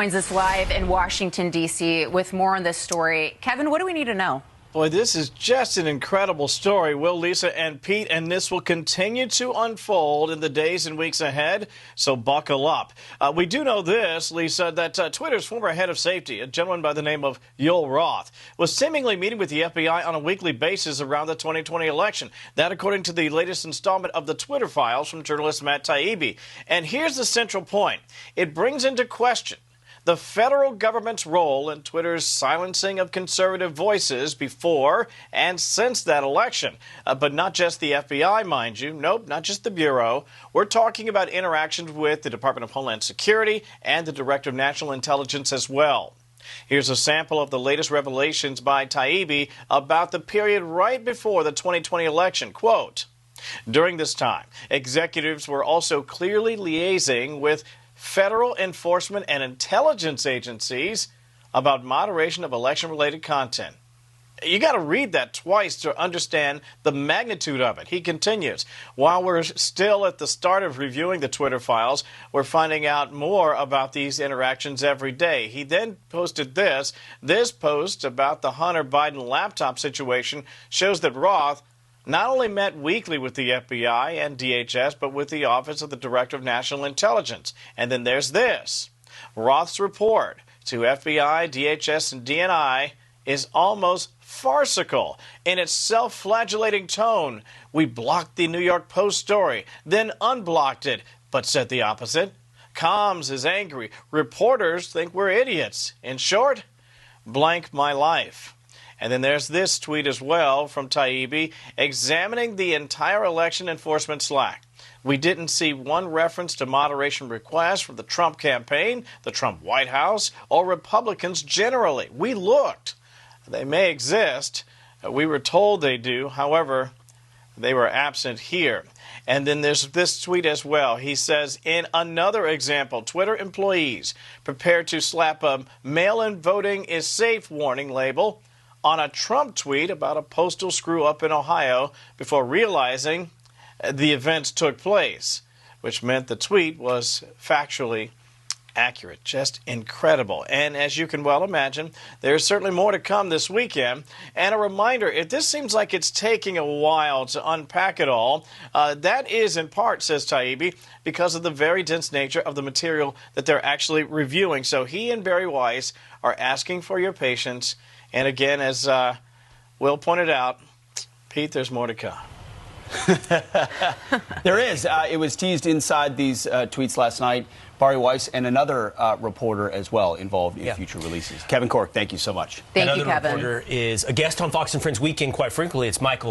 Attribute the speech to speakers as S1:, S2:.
S1: Joins us live in Washington, D.C. with more on this story. Kevin, what do we need to know?
S2: Boy, this is just an incredible story, Will, Lisa, and Pete, and this will continue to unfold in the days and weeks ahead, so buckle up. We do know this, Lisa, that Twitter's former head of safety, a gentleman by the name of Yoel Roth, was seemingly meeting with the FBI on a weekly basis around the 2020 election. That according to the latest installment of the Twitter files from journalist Matt Taibbi. And here's the central point. It brings into question the federal government's role in Twitter's silencing of conservative voices before and since that election. But not just the FBI, mind you. Nope, not just the Bureau. We're talking about interactions with the Department of Homeland Security and the Director of National Intelligence as well. Here's a sample of the latest revelations by Taibbi about the period right before the 2020 election. Quote, during this time, executives were also clearly liaising with federal enforcement and intelligence agencies about moderation of election-related content. You got to read that twice to understand the magnitude of it. He continues, while we're still at the start of reviewing the Twitter files, we're finding out more about these interactions every day. He then posted this. This post about the Hunter Biden laptop situation shows that Roth not only met weekly with the FBI and DHS, but with the Office of the Director of National Intelligence. And then there's this. Roth's report to FBI, DHS, and DNI is almost farcical in its self-flagellating tone. We blocked the New York Post story, then unblocked it, but said the opposite. Comms is angry. Reporters think we're idiots. In short, blank my life. And then there's this tweet as well from Taibbi, examining the entire election enforcement slack. We didn't see one reference to moderation requests from the Trump campaign, the Trump White House, or Republicans generally. We looked. They may exist. We were told they do. However, they were absent here. And then there's this tweet as well. He says, in another example, Twitter employees prepared to slap a mail-in voting is safe warning label on a Trump tweet about a postal screw-up in Ohio before realizing the events took place, which meant the tweet was factually accurate. Just incredible. And as you can well imagine, there's certainly more to come this weekend. And a reminder, if this seems like it's taking a while to unpack it all, that is in part, says Taibbi, because of the very dense nature of the material that they're actually reviewing. So he and Bari Weiss are asking for your patience. And again, as Will pointed out, Pete, there's more to come.
S3: There is. It was teased inside these tweets last night. Bari Weiss and another reporter as well involved in future releases. Kevin Corke, thank you so much.
S1: Thank you, Kevin.
S4: Another reporter is a guest on Fox & Friends Weekend. Quite frankly, it's Michael